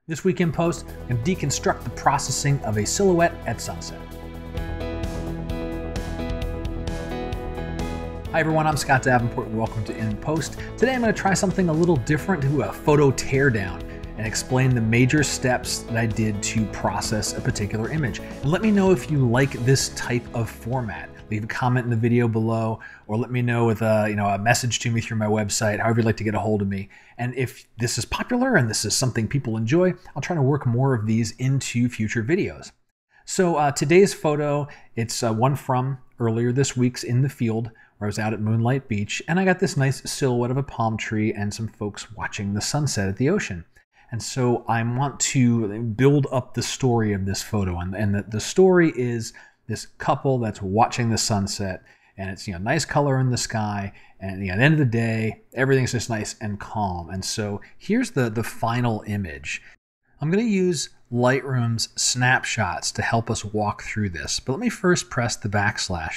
This week in post, I'm going to deconstruct the processing of a silhouette at sunset. Hi everyone, I'm Scott Davenport and welcome to In Post. Today I'm going to try something a little different, do a photo teardown and explain the major steps that I did to process a particular image. And let me know if you like this type of format. Leave a comment in the video below, or let me know with a message to me through my website, however you'd like to get a hold of me. And if this is popular and this is something people enjoy, I'll try to work more of these into future videos. So today's photo, it's one from earlier this week's in the field, where I was out at Moonlight Beach, and I got this nice silhouette of a palm tree and some folks watching the sunset at the ocean. And so I want to build up the story of this photo, and the story is this couple that's watching the sunset, and it's nice color in the sky, and at the end of the day, everything's just nice and calm. And so here's the final image. I'm going to use Lightroom's snapshots to help us walk through this, but let me first press the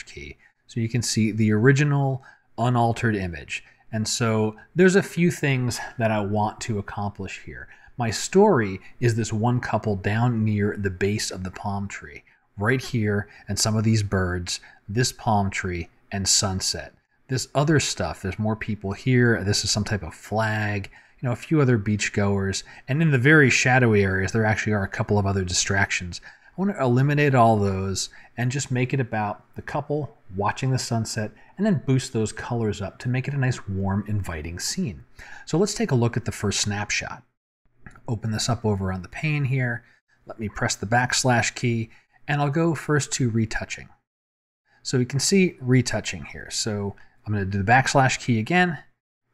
/ key so you can see the original unaltered image. And so there's a few things that I want to accomplish here. My story is this one couple down near the base of the palm tree, right here, and some of these birds, this palm tree, and sunset. This other stuff, there's more people here. This is some type of flag, a few other beachgoers, and in the very shadowy areas, there actually are a couple of other distractions. I want to eliminate all those and just make it about the couple watching the sunset, and then boost those colors up to make it a nice, warm, inviting scene. So let's take a look at the first snapshot. Open this up over on the pane here. Let me press the / key, and I'll go first to retouching. So we can see retouching here. So I'm going to do the / key again.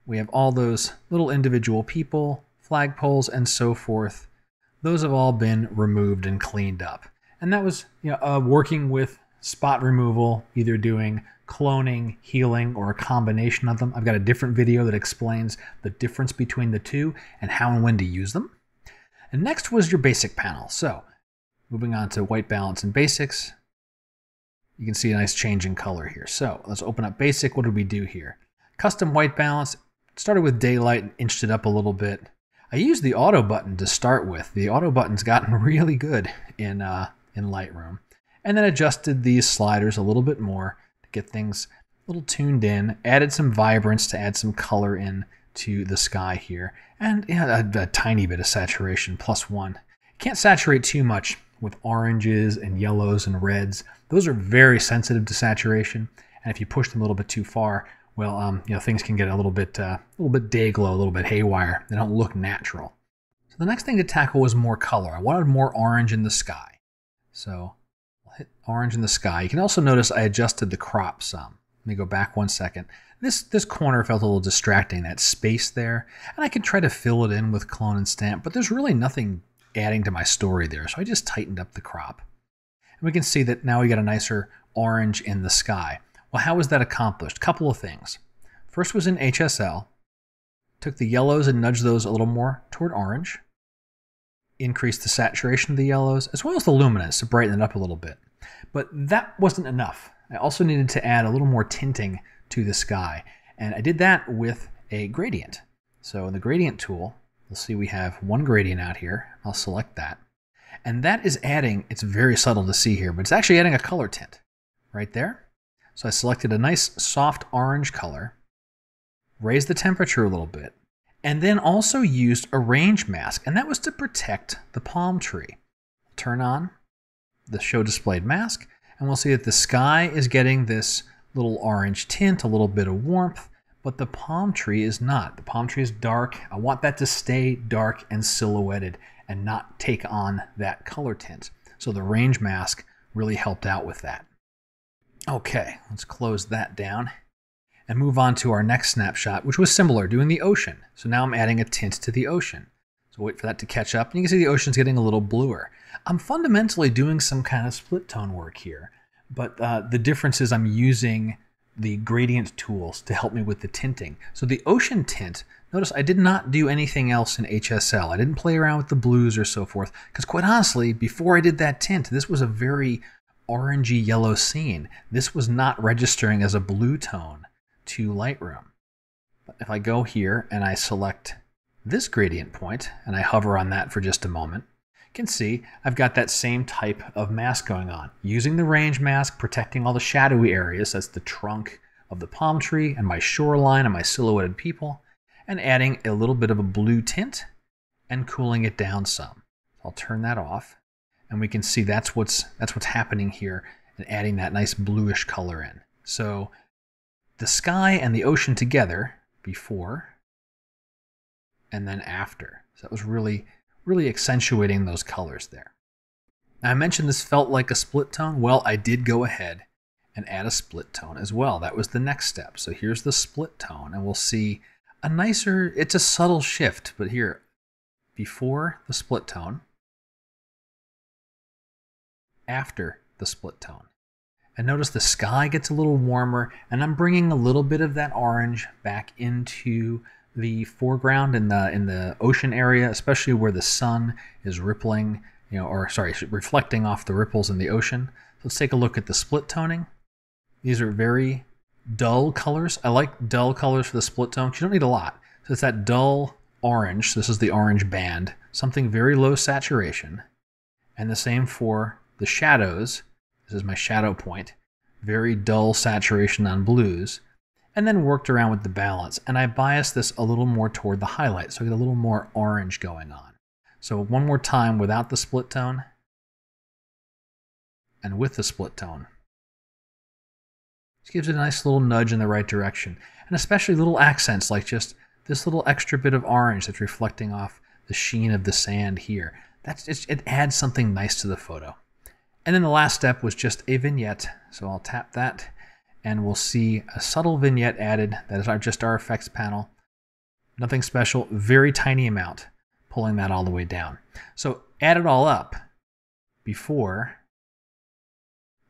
We have all those little individual people, flagpoles, and so forth. Those have all been removed and cleaned up. And that was working with spot removal, either doing cloning, healing, or a combination of them. I've got a different video that explains the difference between the two and how and when to use them. And next was your basic panel. So moving on to white balance and basics, you can see a nice change in color here. So let's open up basic. What did we do here? Custom white balance, started with daylight and inched it up a little bit. I used the auto button to start with. The auto button's gotten really good in Lightroom. And then adjusted these sliders a little bit more to get things a little tuned in, added some vibrance to add some color in to the sky here, and a tiny bit of saturation, +1. Can't saturate too much with oranges and yellows and reds. Those are very sensitive to saturation, and if you push them a little bit too far, well, things can get a little bit day glow, a little bit haywire. They don't look natural. So the next thing to tackle was more color. I wanted more orange in the sky. So I'll hit orange in the sky. You can also notice I adjusted the crop some. Let me go back 1 second. This corner felt a little distracting, that space there. And I could try to fill it in with clone and stamp, but there's really nothing adding to my story there. So I just tightened up the crop. And we can see that now we got a nicer orange in the sky. Well, how was that accomplished? Couple of things. First was in HSL. Took the yellows and nudged those a little more toward orange. Increased the saturation of the yellows, as well as the luminance to brighten it up a little bit. But that wasn't enough. I also needed to add a little more tinting to the sky. And I did that with a gradient. So in the gradient tool, you'll see we have one gradient out here. I'll select that. And that is adding, it's very subtle to see here, but it's actually adding a color tint right there. So I selected a nice soft orange color, raised the temperature a little bit, and then also used a range mask, and that was to protect the palm tree. Turn on the show displayed mask, and we'll see that the sky is getting this little orange tint, a little bit of warmth, but the palm tree is not. The palm tree is dark. I want that to stay dark and silhouetted and not take on that color tint. So the range mask really helped out with that. Okay, let's close that down and move on to our next snapshot, which was similar, doing the ocean. So now I'm adding a tint to the ocean. So wait for that to catch up, and you can see the ocean's getting a little bluer. I'm fundamentally doing some kind of split tone work here, but the difference is I'm using the gradient tools to help me with the tinting. So the ocean tint, notice I did not do anything else in HSL. I didn't play around with the blues or so forth, because quite honestly, before I did that tint, this was a very orangey yellow scene. This was not registering as a blue tone to Lightroom. But if I go here and I select this gradient point, and I hover on that for just a moment, you can see I've got that same type of mask going on. Using the range mask, protecting all the shadowy areas, that's the trunk of the palm tree and my shoreline and my silhouetted people, and adding a little bit of a blue tint and cooling it down some. I'll turn that off, and we can see that's what's happening here, and adding that nice bluish color in. So the sky and the ocean together, before and then after. So that was really accentuating those colors there. Now I mentioned this felt like a split tone. Well, I did go ahead and add a split tone as well. That was the next step. So here's the split tone, and we'll see a nicer, it's a subtle shift, but here, before the split tone, after the split tone. And notice the sky gets a little warmer, and I'm bringing a little bit of that orange back into the foreground in the ocean area, especially where the sun is rippling, reflecting off the ripples in the ocean. So let's take a look at the split toning. These are very dull colors. I like dull colors for the split tone because you don't need a lot. So it's that dull orange. This is the orange band, something very low saturation. And the same for the shadows. This is my shadow point. Very dull saturation on blues. And then worked around with the balance. And I biased this a little more toward the highlight, so I get a little more orange going on. So one more time without the split tone and with the split tone. This gives it a nice little nudge in the right direction. And especially little accents like just this little extra bit of orange that's reflecting off the sheen of the sand here. It adds something nice to the photo. And then the last step was just a vignette. So I'll tap that, and we'll see a subtle vignette added. That is just our effects panel. Nothing special, very tiny amount, pulling that all the way down. So add it all up, before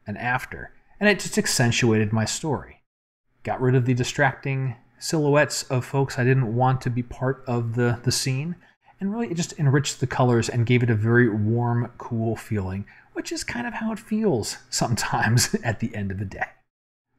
and after, and it just accentuated my story. Got rid of the distracting silhouettes of folks I didn't want to be part of the scene, and really it just enriched the colors and gave it a very warm, cool feeling, which is kind of how it feels sometimes at the end of the day.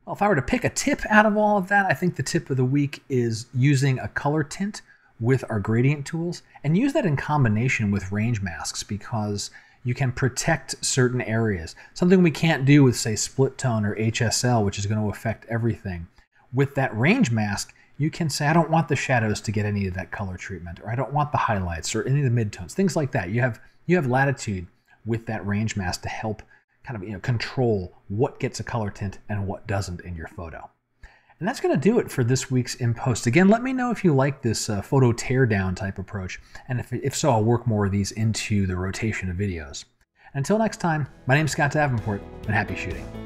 Well, if I were to pick a tip out of all of that, I think the tip of the week is using a color tint with our gradient tools, and use that in combination with range masks, because you can protect certain areas. Something we can't do with, say, split tone or HSL, which is going to affect everything. With that range mask, you can say, I don't want the shadows to get any of that color treatment, or I don't want the highlights or any of the midtones, things like that. You have latitude with that range mask to help kind of control what gets a color tint and what doesn't in your photo. And that's going to do it for this week's In Post. Again, let me know if you like this photo teardown type approach, and if so, I'll work more of these into the rotation of videos. Until next time, my name's Scott Davenport, and happy shooting.